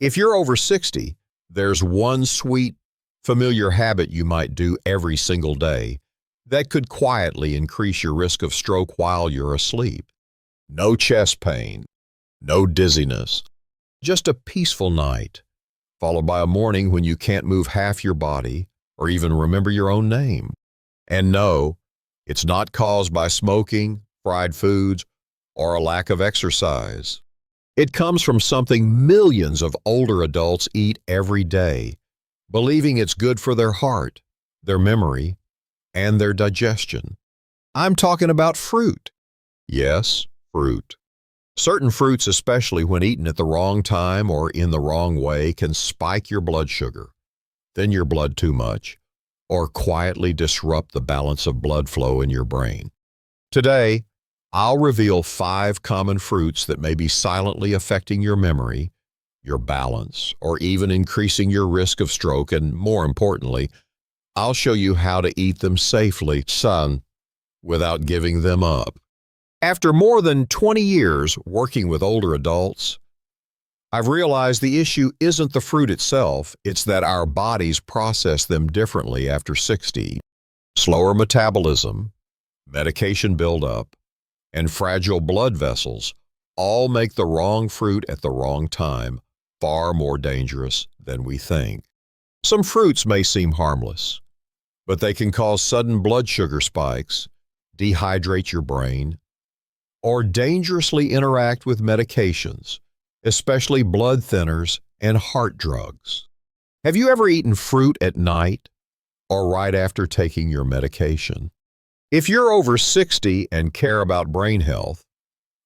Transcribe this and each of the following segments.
If you're over 60, there's one sweet, familiar habit you might do every single day that could quietly increase your risk of stroke while you're asleep. No chest pain, no dizziness, just a peaceful night, followed by a morning when you can't move half your body or even remember your own name. And no, it's not caused by smoking, fried foods, or a lack of exercise. It comes from something millions of older adults eat every day, believing it's good for their heart, their memory, and their digestion. I'm talking about fruit. Yes, fruit. Certain fruits, especially when eaten at the wrong time or in the wrong way, can spike your blood sugar, thin your blood too much, or quietly disrupt the balance of blood flow in your brain. Today, I'll reveal 5 common fruits that may be silently affecting your memory, your balance, or even increasing your risk of stroke, and more importantly, I'll show you how to eat them safely, son, without giving them up. After more than 20 years working with older adults, I've realized the issue isn't the fruit itself, it's that our bodies process them differently after 60. Slower metabolism, medication buildup, and fragile blood vessels all make the wrong fruit at the wrong time far more dangerous than we think. Some fruits may seem harmless, but they can cause sudden blood sugar spikes, dehydrate your brain, or dangerously interact with medications, especially blood thinners and heart drugs. Have you ever eaten fruit at night or right after taking your medication? If you're over 60 and care about brain health,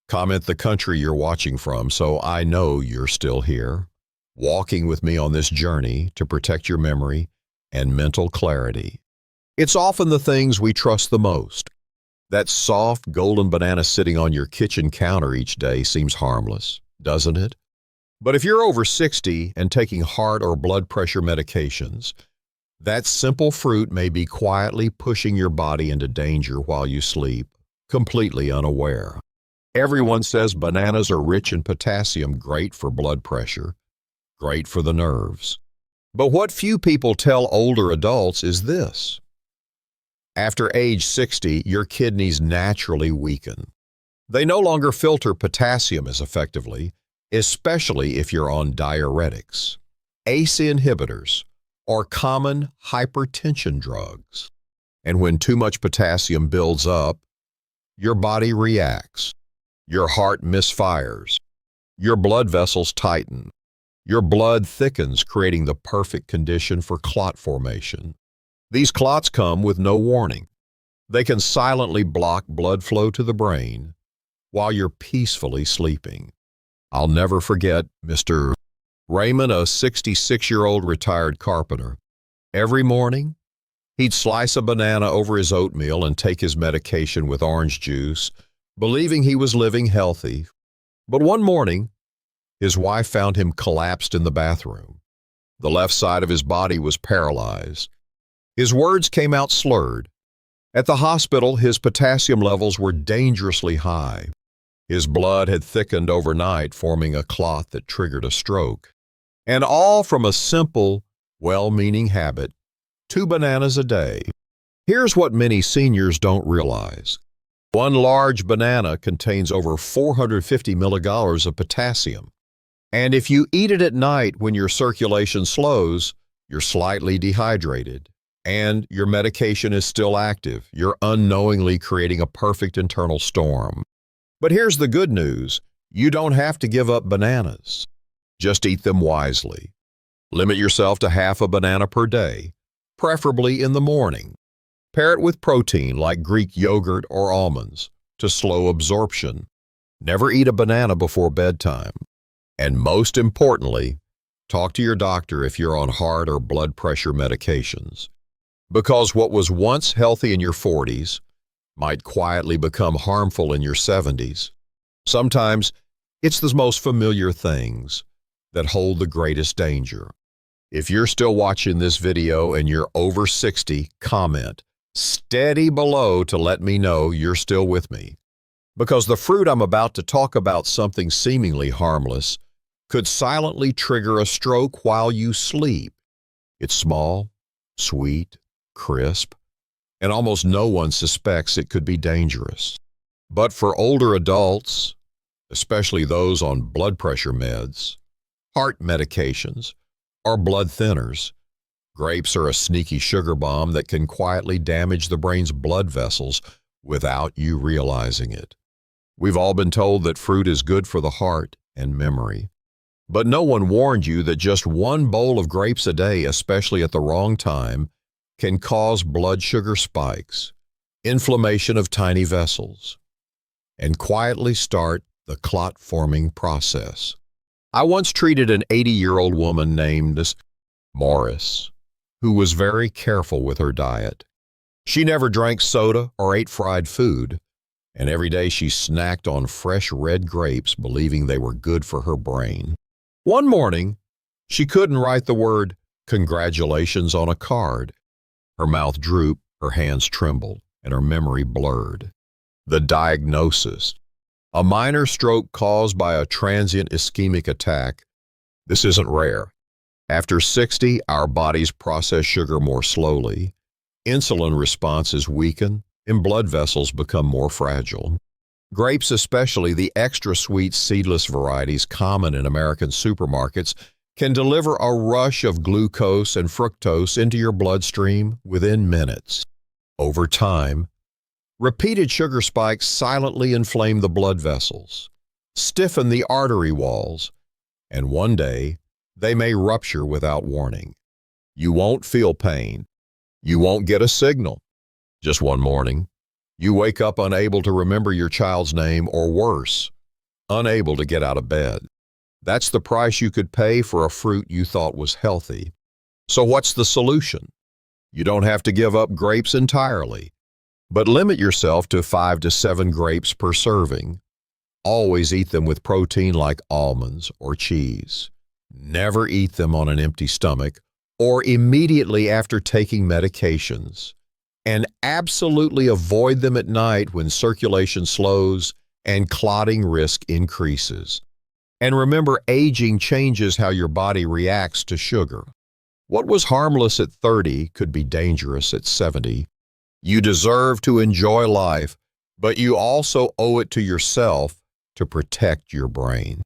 comment the country you're watching from so I know you're still here, walking with me on this journey to protect your memory and mental clarity. It's often the things we trust the most. That soft, golden banana sitting on your kitchen counter each day seems harmless, doesn't it? But if you're over 60 and taking heart or blood pressure medications, that simple fruit may be quietly pushing your body into danger while you sleep, completely unaware. Everyone says bananas are rich in potassium, great for blood pressure, great for the nerves. But what few people tell older adults is this. After age 60, your kidneys naturally weaken. They no longer filter potassium as effectively, especially if you're on diuretics, ACE inhibitors, or common hypertension drugs. And when too much potassium builds up, your body reacts. Your heart misfires. Your blood vessels tighten. Your blood thickens, creating the perfect condition for clot formation. These clots come with no warning. They can silently block blood flow to the brain while you're peacefully sleeping. I'll never forget Mr. Raymond, a 66-year-old retired carpenter. Every morning, he'd slice a banana over his oatmeal and take his medication with orange juice, believing he was living healthy. But one morning, his wife found him collapsed in the bathroom. The left side of his body was paralyzed. His words came out slurred. At the hospital, his potassium levels were dangerously high. His blood had thickened overnight, forming a clot that triggered a stroke. And all from a simple, well-meaning habit, 2 bananas a day. Here's what many seniors don't realize. One large banana contains over 450 milligallons of potassium. And if you eat it at night when your circulation slows, you're slightly dehydrated, and your medication is still active. You're unknowingly creating a perfect internal storm. But here's the good news. You don't have to give up bananas. Just eat them wisely. Limit yourself to half a banana per day, preferably in the morning. Pair it with protein like Greek yogurt or almonds to slow absorption. Never eat a banana before bedtime. And most importantly, talk to your doctor if you're on heart or blood pressure medications. Because what was once healthy in your 40s might quietly become harmful in your 70s. Sometimes it's the most familiar things that hold the greatest danger. If you're still watching this video and you're over 60, comment steady below to let me know you're still with me. Because the fruit I'm about to talk about, something seemingly harmless, could silently trigger a stroke while you sleep. It's small, sweet, crisp, and almost no one suspects it could be dangerous. But for older adults, especially those on blood pressure meds, heart medications, or blood thinners, grapes are a sneaky sugar bomb that can quietly damage the brain's blood vessels without you realizing it. We've all been told that fruit is good for the heart and memory, but no one warned you that just one bowl of grapes a day, especially at the wrong time, can cause blood sugar spikes, inflammation of tiny vessels, and quietly start the clot-forming process. I once treated an 80-year-old woman named Morris, who was very careful with her diet. She never drank soda or ate fried food, and every day she snacked on fresh red grapes, believing they were good for her brain. One morning, she couldn't write the word "congratulations" on a card. Her mouth drooped, her hands trembled, and her memory blurred. The diagnosis: a minor stroke caused by a transient ischemic attack. This isn't rare. After 60, our bodies process sugar more slowly. Insulin responses weaken, and blood vessels become more fragile. Grapes, especially the extra sweet seedless varieties common in American supermarkets, can deliver a rush of glucose and fructose into your bloodstream within minutes. Over time, repeated sugar spikes silently inflame the blood vessels, stiffen the artery walls, and one day they may rupture without warning. You won't feel pain. You won't get a signal. Just one morning, you wake up unable to remember your child's name, or worse, unable to get out of bed. That's the price you could pay for a fruit you thought was healthy. So what's the solution? You don't have to give up grapes entirely, but limit yourself to 5 to 7 grapes per serving. Always eat them with protein like almonds or cheese. Never eat them on an empty stomach or immediately after taking medications. And absolutely avoid them at night when circulation slows and clotting risk increases. And remember, aging changes how your body reacts to sugar. What was harmless at 30 could be dangerous at 70. You deserve to enjoy life, but you also owe it to yourself to protect your brain.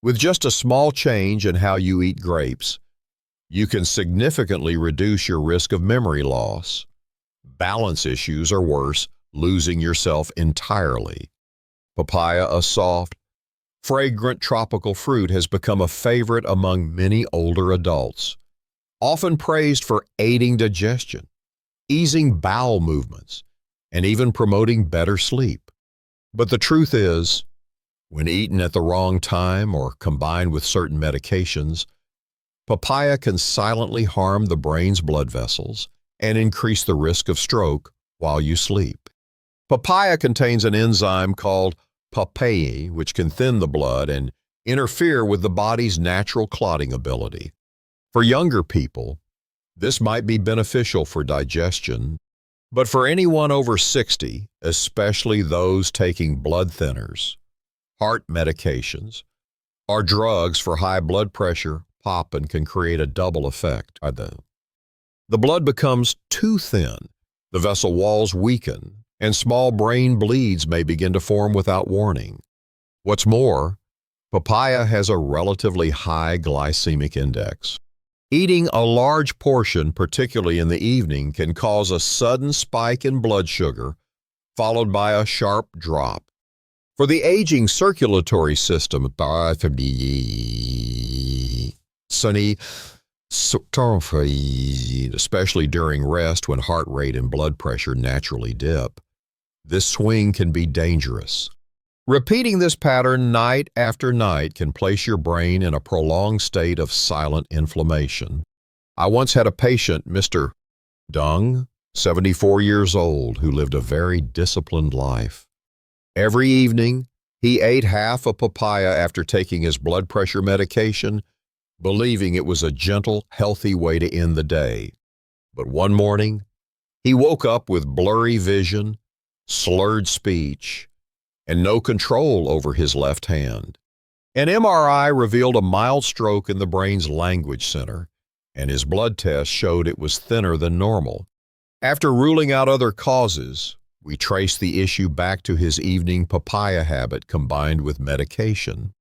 With just a small change in how you eat grapes, you can significantly reduce your risk of memory loss, balance issues, or worse, losing yourself entirely. Papaya, a soft, fragrant tropical fruit, has become a favorite among many older adults, often praised for aiding digestion, easing bowel movements, and even promoting better sleep. But the truth is, when eaten at the wrong time or combined with certain medications, papaya can silently harm the brain's blood vessels and increase the risk of stroke while you sleep. Papaya contains an enzyme called papaya, which can thin the blood and interfere with the body's natural clotting ability. For younger people, this might be beneficial for digestion, but for anyone over 60, especially those taking blood thinners, heart medications, or drugs for high blood pressure, popping can create a double effect. The blood becomes too thin, the vessel walls weaken, and small brain bleeds may begin to form without warning. What's more, papaya has a relatively high glycemic index. Eating a large portion, particularly in the evening, can cause a sudden spike in blood sugar, followed by a sharp drop. For the aging circulatory system, especially during rest when heart rate and blood pressure naturally dip, this swing can be dangerous. Repeating this pattern night after night can place your brain in a prolonged state of silent inflammation. I once had a patient, Mr. Dung, 74 years old, who lived a very disciplined life. Every evening, he ate half a papaya after taking his blood pressure medication, believing it was a gentle, healthy way to end the day. But one morning, he woke up with blurry vision, slurred speech, and no control over his left hand. An MRI revealed a mild stroke in the brain's language center, and his blood test showed it was thinner than normal. After ruling out other causes, we traced the issue back to his evening papaya habit combined with medication.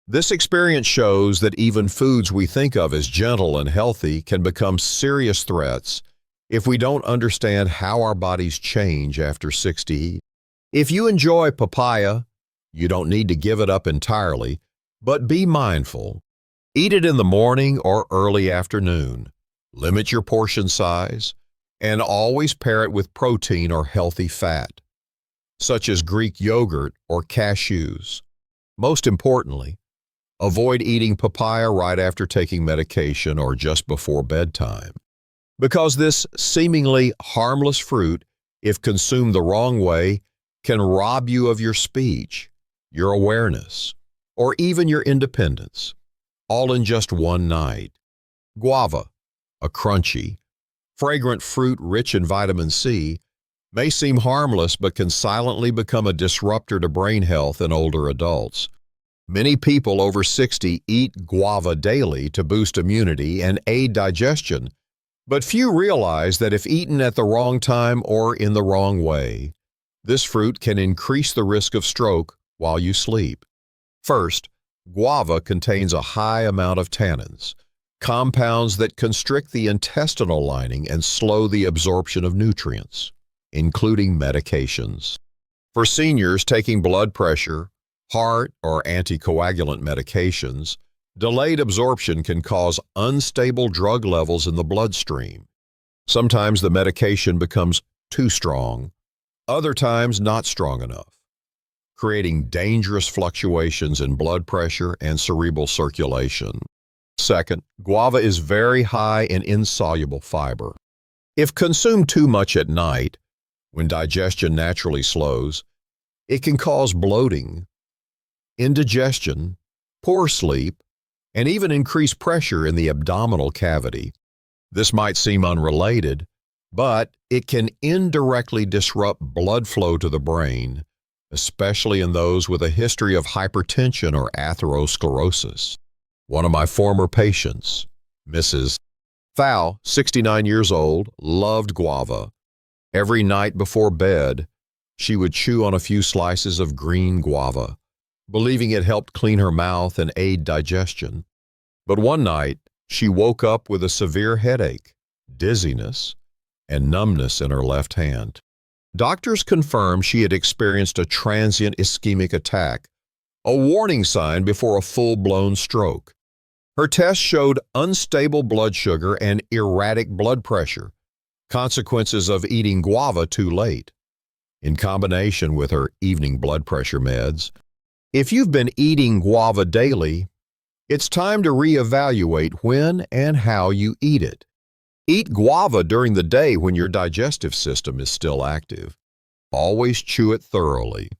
This experience shows that even foods we think of as gentle and healthy can become serious threats if we don't understand how our bodies change after 60. If you enjoy papaya, you don't need to give it up entirely, but be mindful. Eat it in the morning or early afternoon. Limit your portion size, and always pair it with protein or healthy fat, such as Greek yogurt or cashews. Most importantly, avoid eating papaya right after taking medication or just before bedtime, because this seemingly harmless fruit, if consumed the wrong way, can rob you of your speech, your awareness, or even your independence, all in just one night. Guava, a crunchy, fragrant fruit rich in vitamin C, may seem harmless but can silently become a disruptor to brain health in older adults. Many people over 60 eat guava daily to boost immunity and aid digestion, but few realize that if eaten at the wrong time or in the wrong way, this fruit can increase the risk of stroke while you sleep. First, guava contains a high amount of tannins, compounds that constrict the intestinal lining and slow the absorption of nutrients, including medications. For seniors taking blood pressure, heart, or anticoagulant medications, delayed absorption can cause unstable drug levels in the bloodstream. Sometimes the medication becomes too strong, other times not strong enough, creating dangerous fluctuations in blood pressure and cerebral circulation. Second, guava is very high in insoluble fiber. If consumed too much at night, when digestion naturally slows, it can cause bloating, indigestion, poor sleep, and even increased pressure in the abdominal cavity. This might seem unrelated, but it can indirectly disrupt blood flow to the brain, especially in those with a history of hypertension or atherosclerosis. One of my former patients, Mrs. Thao, 69 years old, loved guava. Every night before bed, she would chew on a few slices of green guava, believing it helped clean her mouth and aid digestion. But one night, she woke up with a severe headache, dizziness, and numbness in her left hand. Doctors confirmed she had experienced a transient ischemic attack, a warning sign before a full-blown stroke. Her test showed unstable blood sugar and erratic blood pressure, consequences of eating guava too late. In combination with her evening blood pressure meds, if you've been eating guava daily, it's time to reevaluate when and how you eat it. Eat guava during the day when your digestive system is still active. Always chew it thoroughly.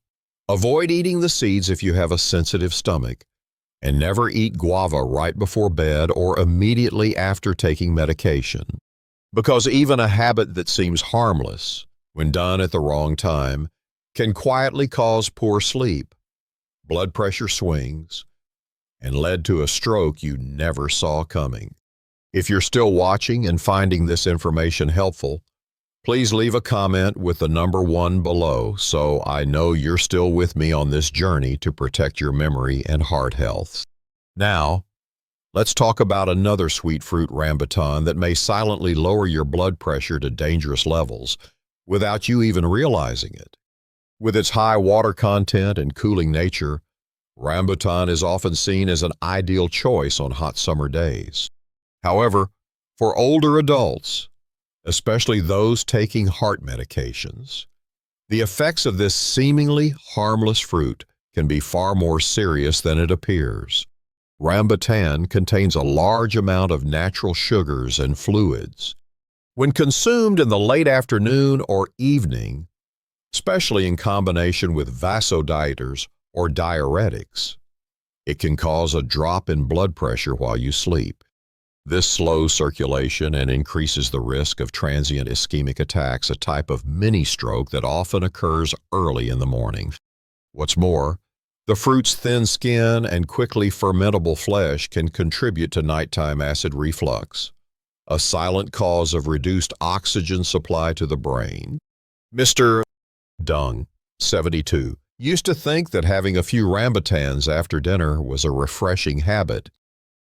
Avoid eating the seeds if you have a sensitive stomach, and never eat guava right before bed or immediately after taking medication, because even a habit that seems harmless, when done at the wrong time, can quietly cause poor sleep, blood pressure swings, and lead to a stroke you never saw coming. If you're still watching and finding this information helpful, please leave a comment with the number 1 below so I know you're still with me on this journey to protect your memory and heart health. Now, let's talk about another sweet fruit rambutan that may silently lower your blood pressure to dangerous levels without you even realizing it. With its high water content and cooling nature, rambutan is often seen as an ideal choice on hot summer days. However, for older adults, especially those taking heart medications, the effects of this seemingly harmless fruit can be far more serious than it appears. Rambutan contains a large amount of natural sugars and fluids. When consumed in the late afternoon or evening, especially in combination with vasodilators or diuretics, it can cause a drop in blood pressure while you sleep. This slows circulation and increases the risk of transient ischemic attacks, a type of mini stroke that often occurs early in the morning. What's more, The fruit's thin skin and quickly fermentable flesh can contribute to nighttime acid reflux, a silent cause of reduced oxygen supply to the brain. Mr. Dung, 72, used to think that having a few rambutans after dinner was a refreshing habit.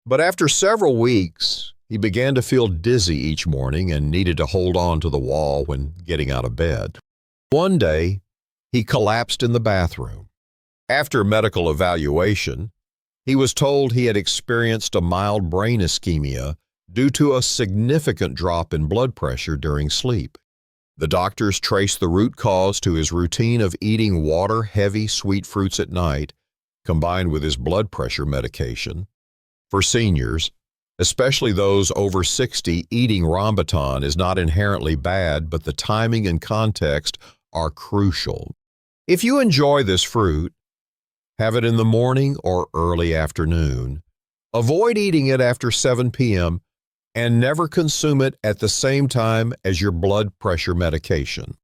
But after several weeks, he began to feel dizzy each morning and needed to hold on to the wall when getting out of bed. One day, he collapsed in the bathroom. After medical evaluation, he was told he had experienced a mild brain ischemia due to a significant drop in blood pressure during sleep. The doctors traced the root cause to his routine of eating water-heavy sweet fruits at night, combined with his blood pressure medication. For seniors, especially those over 60, eating rambutan is not inherently bad, but the timing and context are crucial. If you enjoy this fruit, have it in the morning or early afternoon. Avoid eating it after 7 p.m. and never consume it at the same time as your blood pressure medication.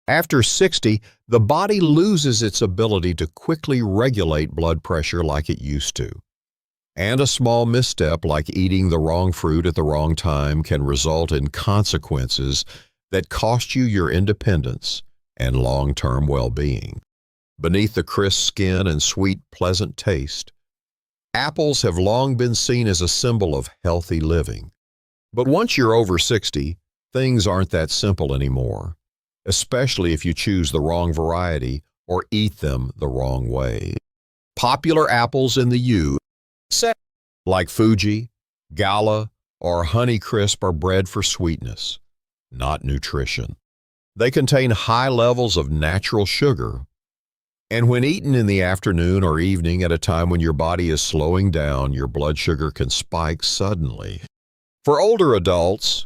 After 60, the body loses its ability to quickly regulate blood pressure like it used to. And a small misstep like eating the wrong fruit at the wrong time can result in consequences that cost you your independence and long-term well-being. Beneath the crisp skin and sweet, pleasant taste, apples have long been seen as a symbol of healthy living. But once you're over 60, things aren't that simple anymore, especially if you choose the wrong variety or eat them the wrong way. Popular apples in the U.S., like Fuji, Gala, or Honeycrisp, are bred for sweetness, not nutrition. They contain high levels of natural sugar, and when eaten in the afternoon or evening at a time when your body is slowing down, your blood sugar can spike suddenly. For older adults,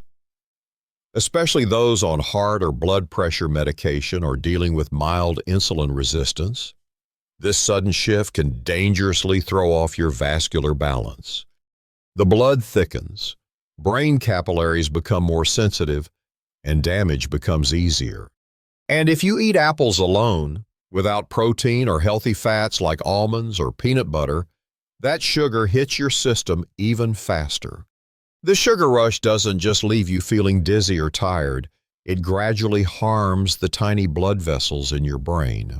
especially those on heart or blood pressure medication or dealing with mild insulin resistance, this sudden shift can dangerously throw off your vascular balance. The blood thickens, brain capillaries become more sensitive, and damage becomes easier. And if you eat apples alone, without protein or healthy fats like almonds or peanut butter, that sugar hits your system even faster. The sugar rush doesn't just leave you feeling dizzy or tired, it gradually harms the tiny blood vessels in your brain,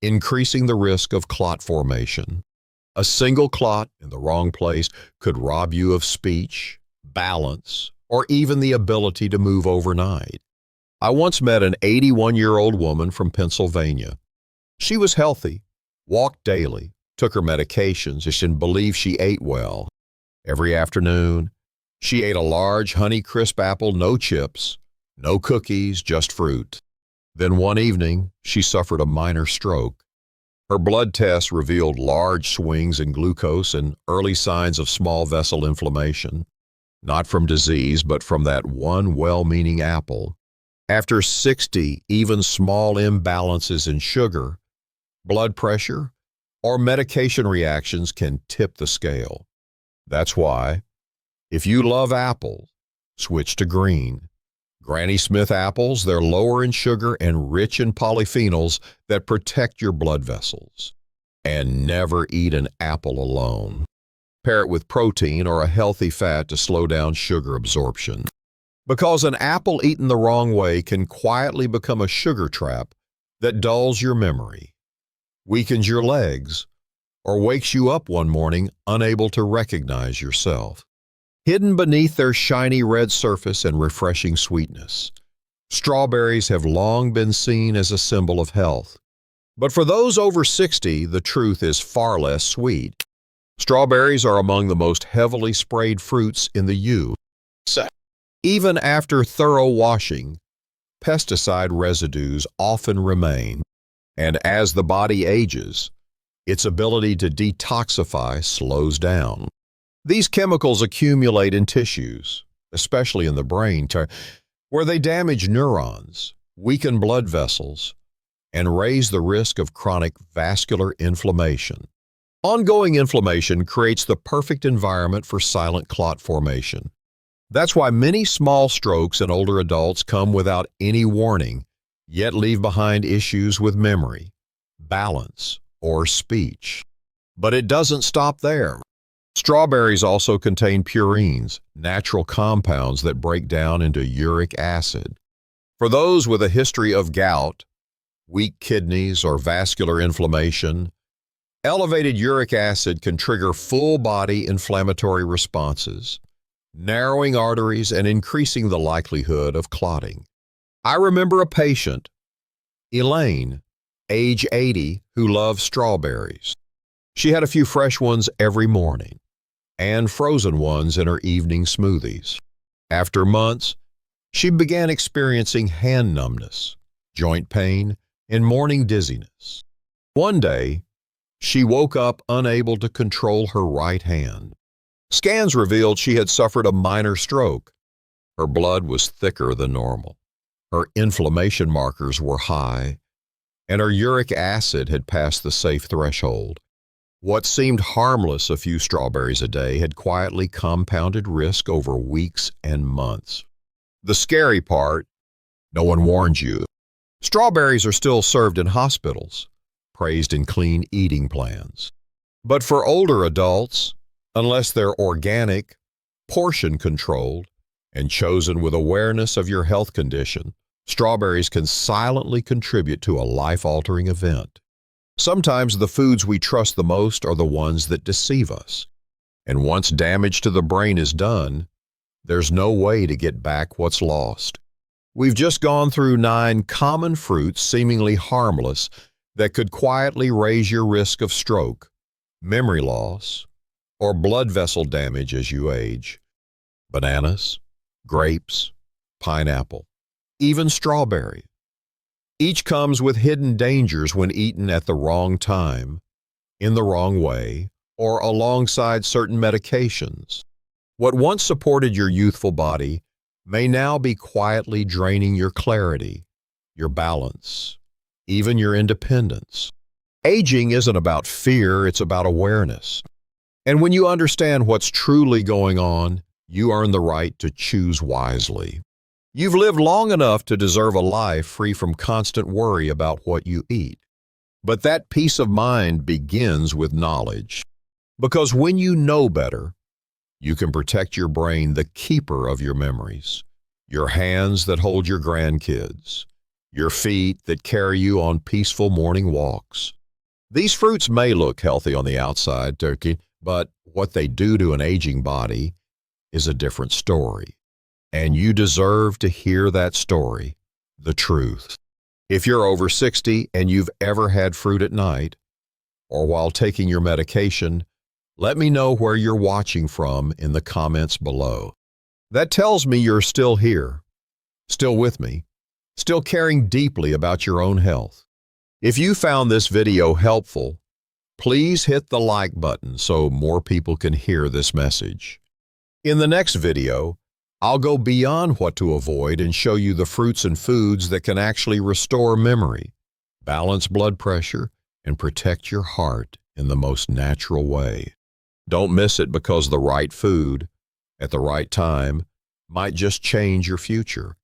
increasing the risk of clot formation. A single clot in the wrong place could rob you of speech, balance, or even the ability to move overnight. I once met an 81-year-old woman from Pennsylvania. She was healthy, walked daily, took her medications, and believed she ate well. Every afternoon, she ate a large Honeycrisp apple, no chips, no cookies, just fruit. Then one evening, she suffered a minor stroke. Her blood tests revealed large swings in glucose and early signs of small vessel inflammation, not from disease, but from that one well-meaning apple. After 60, even small imbalances in sugar, blood pressure, or medication reactions can tip the scale. That's why, if you love apples, switch to green. Granny Smith apples, they're lower in sugar and rich in polyphenols that protect your blood vessels. And never eat an apple alone. Pair it with protein or a healthy fat to slow down sugar absorption. Because an apple eaten the wrong way can quietly become a sugar trap that dulls your memory, weakens your legs, or wakes you up one morning unable to recognize yourself. Hidden beneath their shiny red surface and refreshing sweetness, strawberries have long been seen as a symbol of health. But for those over 60, the truth is far less sweet. Strawberries are among the most heavily sprayed fruits in the U.S. Even after thorough washing, pesticide residues often remain, and as the body ages, its ability to detoxify slows down. These chemicals accumulate in tissues, especially in the brain, where they damage neurons, weaken blood vessels, and raise the risk of chronic vascular inflammation. Ongoing inflammation creates the perfect environment for silent clot formation. That's why many small strokes in older adults come without any warning, yet leave behind issues with memory, balance, or speech. But it doesn't stop there. Strawberries also contain purines, natural compounds that break down into uric acid. For those with a history of gout, weak kidneys, or vascular inflammation, elevated uric acid can trigger full-body inflammatory responses, narrowing arteries and increasing the likelihood of clotting. I remember a patient, Elaine, age 80, who loved strawberries. She had a few fresh ones every morning and frozen ones in her evening smoothies. After months, she began experiencing hand numbness, joint pain, and morning dizziness. One day, she woke up unable to control her right hand. Scans revealed she had suffered a minor stroke. Her blood was thicker than normal. Her inflammation markers were high, and her uric acid had passed the safe threshold. What seemed harmless a few strawberries a day had quietly compounded risk over weeks and months. The scary part, no one warned you. Strawberries are still served in hospitals, praised in clean eating plans. But for older adults, unless they're organic, portion-controlled, and chosen with awareness of your health condition, strawberries can silently contribute to a life-altering event. Sometimes the foods we trust the most are the ones that deceive us. And once damage to the brain is done, there's no way to get back what's lost. We've just gone through 9 common fruits seemingly harmless that could quietly raise your risk of stroke, memory loss, or blood vessel damage as you age. Bananas, grapes, pineapple, even strawberry. Each comes with hidden dangers when eaten at the wrong time, in the wrong way, or alongside certain medications. What once supported your youthful body may now be quietly draining your clarity, your balance, even your independence. Aging isn't about fear, it's about awareness. And when you understand what's truly going on, you earn the right to choose wisely. You've lived long enough to deserve a life free from constant worry about what you eat. But that peace of mind begins with knowledge. Because when you know better, you can protect your brain, the keeper of your memories, your hands that hold your grandkids, your feet that carry you on peaceful morning walks. These fruits may look healthy on the outside, Turkey, but what they do to an aging body is a different story. And you deserve to hear that story, the truth. If you're over 60 and you've ever had fruit at night, or while taking your medication, let me know where you're watching from in the comments below. That tells me you're still here, still with me, still caring deeply about your own health. If you found this video helpful, please hit the like button so more people can hear this message. In the next video, I'll go beyond what to avoid and show you the fruits and foods that can actually restore memory, balance blood pressure, and protect your heart in the most natural way. Don't miss it, because the right food at the right time might just change your future.